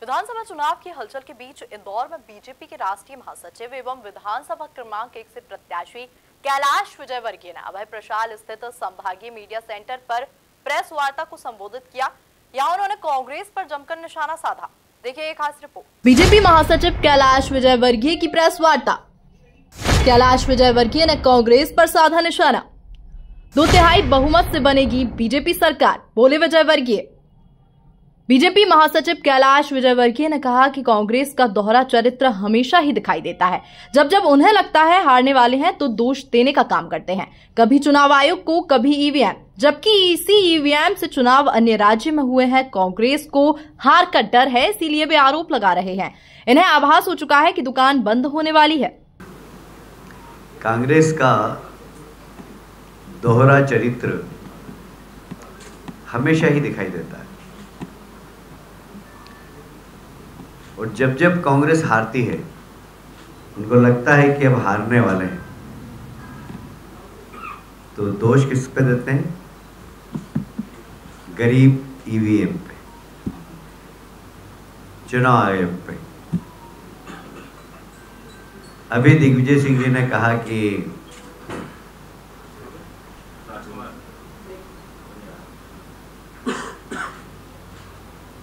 विधानसभा चुनाव की हलचल के बीच इंदौर में बीजेपी के राष्ट्रीय महासचिव एवं विधानसभा क्रमांक 1 से प्रत्याशी कैलाश विजयवर्गीय ने अभय प्रसाद स्थित संभागीय मीडिया सेंटर पर प्रेस वार्ता को संबोधित किया। यहाँ उन्होंने कांग्रेस पर जमकर निशाना साधा। देखिए एक खास रिपोर्ट। बीजेपी महासचिव कैलाश विजयवर्गीय की प्रेस वार्ता। कैलाश विजयवर्गीय ने कांग्रेस पर साधा निशाना। 2/3 बहुमत से बनेगी बीजेपी सरकार, बोले विजयवर्गीय। बीजेपी महासचिव कैलाश विजयवर्गीय ने कहा कि कांग्रेस का दोहरा चरित्र हमेशा ही दिखाई देता है। जब जब उन्हें लगता है हारने वाले हैं तो दोष देने का काम करते हैं, कभी चुनाव आयोग को, कभी ईवीएम, जबकि इसी ईवीएम से चुनाव अन्य राज्य में हुए हैं। कांग्रेस को हार का डर है, इसीलिए वे आरोप लगा रहे हैं। इन्हें आभास हो चुका है कि दुकान बंद होने वाली है। कांग्रेस का दोहरा चरित्र हमेशा ही दिखाई देता है और जब जब कांग्रेस हारती है उनको लगता है कि अब हारने वाले हैं, तो दोष किस पे देते हैं? गरीब ईवीएम पे, चुनाव आयोग पे। अभी दिग्विजय सिंह जी ने कहा कि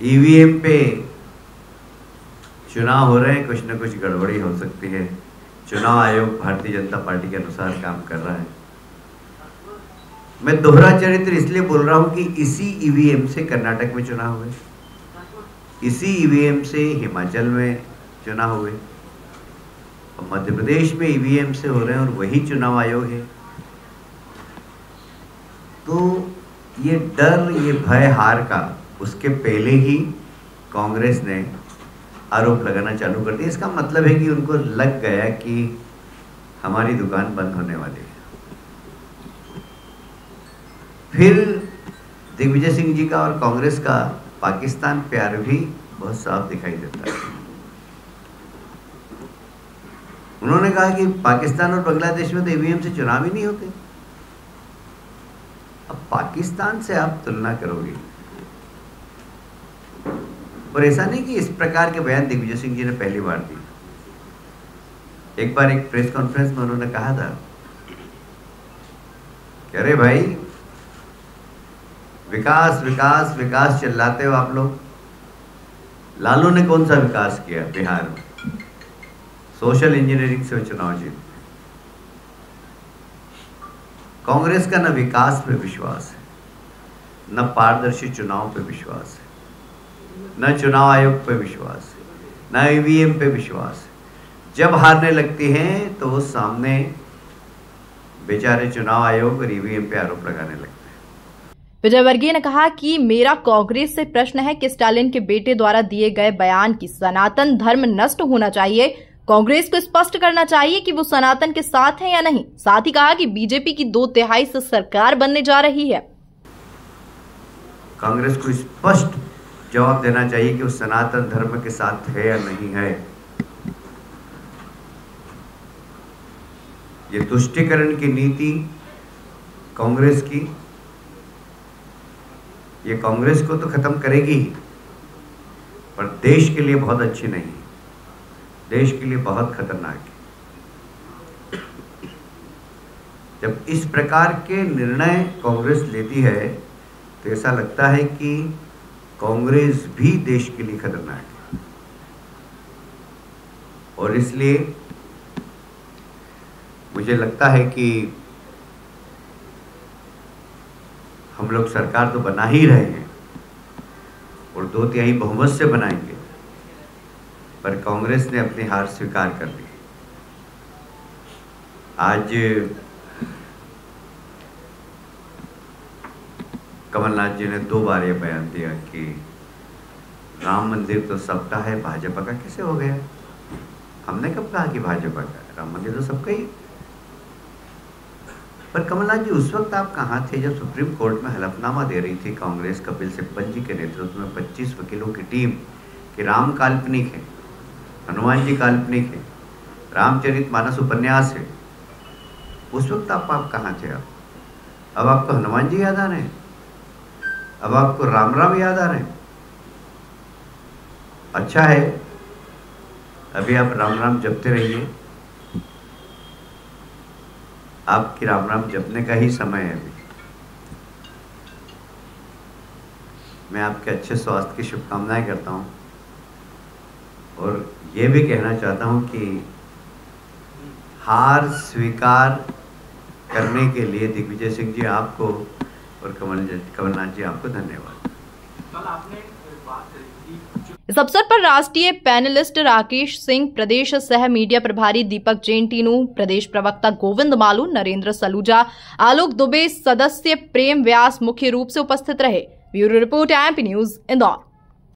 ईवीएम पे चुनाव हो रहे हैं, कुछ न कुछ गड़बड़ी हो सकती है। चुनाव आयोग भारतीय जनता पार्टी के अनुसार काम कर रहा है। मैं दोहरा चरित्र इसलिए बोल रहा हूं कि इसी ईवीएम से कर्नाटक में चुनाव हुए, इसी ईवीएम से हिमाचल में चुनाव हुए, और मध्य प्रदेश में ईवीएम से हो रहे हैं और वही चुनाव आयोग है। तो ये डर, ये भय हार का उसके पहले ही कांग्रेस ने आरोप लगाना चालू कर दिया। इसका मतलब है कि उनको लग गया कि हमारी दुकान बंद होने वाली है। फिर दिग्विजय सिंह जी का और कांग्रेस का पाकिस्तान प्यार भी बहुत साफ दिखाई देता है। उन्होंने कहा कि पाकिस्तान और बांग्लादेश में तो ईवीएम से चुनाव ही नहीं होते। अब पाकिस्तान से आप तुलना करोगे, और ऐसा नहीं कि इस प्रकार के बयान दिग्विजय सिंह जी ने पहली बार दिए। एक बार एक प्रेस कॉन्फ्रेंस में उन्होंने कहा था कि अरे भाई, विकास विकास विकास चिल्लाते हो आप लोग। लालू ने कौन सा विकास किया बिहार में? सोशल इंजीनियरिंग से चुनाव जीते। कांग्रेस का न विकास पे विश्वास है, न पारदर्शी चुनाव पे विश्वास है, न चुनाव आयोग पे विश्वास है, न ईवीएम पे विश्वास है। जब हारने लगती हैं तो वो सामने बेचारे चुनाव आयोग और ईवीएम पे आरोप लगाने लगते हैं। विजयवर्गीय ने कहा कि मेरा कांग्रेस से प्रश्न है कि स्टालिन के बेटे द्वारा दिए गए बयान की सनातन धर्म नष्ट होना चाहिए। कांग्रेस को स्पष्ट करना चाहिए कि वो सनातन के साथ है या नहीं। साथ ही कहा कि बीजेपी की 2/3 से सरकार बनने जा रही है। कांग्रेस को स्पष्ट जवाब देना चाहिए कि वो सनातन धर्म के साथ है या नहीं है। ये तुष्टीकरण की नीति कांग्रेस की, ये कांग्रेस को तो खत्म करेगी ही, पर देश के लिए बहुत अच्छी नहीं है, देश के लिए बहुत खतरनाक है। जब इस प्रकार के निर्णय कांग्रेस लेती है तो ऐसा लगता है कि कांग्रेस भी देश के लिए खतरनाक है। और इसलिए मुझे लगता है कि हम लोग सरकार तो बना ही रहे हैं और 2/3 बहुमत से बनाएंगे, पर कांग्रेस ने अपनी हार स्वीकार कर ली। आज कमलनाथ जी ने 2 बार ये बयान दिया कि राम मंदिर तो सबका है, भाजपा का कैसे हो गया? हमने कब कहा कि भाजपा का? राम मंदिर तो सबका ही। पर कमलनाथ जी, उस वक्त आप कहाँ थे जब सुप्रीम कोर्ट में हलफनामा दे रही थी कांग्रेस कपिल सिब्बल जी के नेतृत्व में 25 वकीलों की टीम कि राम काल्पनिक है, हनुमान जी काल्पनिक है, रामचरितमानस उपन्यास है। उस वक्त आप कहाँ थे? अब आपको हनुमान जी याद आ रहे हैं? अब आपको राम राम याद आ रहे हैं? अच्छा है, अभी आप राम राम जपते रहिए। आपकी राम राम जपने का ही समय है अभी। मैं आपके अच्छे स्वास्थ्य की शुभकामनाएं करता हूं और ये भी कहना चाहता हूं कि हार स्वीकार करने के लिए दिग्विजय सिंह जी आपको और कमलनाथ जी आपको धन्यवाद। इस अवसर पर राष्ट्रीय पैनलिस्ट राकेश सिंह, प्रदेश सह मीडिया प्रभारी दीपक जैन टीनू, प्रदेश प्रवक्ता गोविंद मालू, नरेंद्र सलूजा, आलोक दुबे, सदस्य प्रेम व्यास मुख्य रूप से उपस्थित रहे। Bureau report MP news, Indore.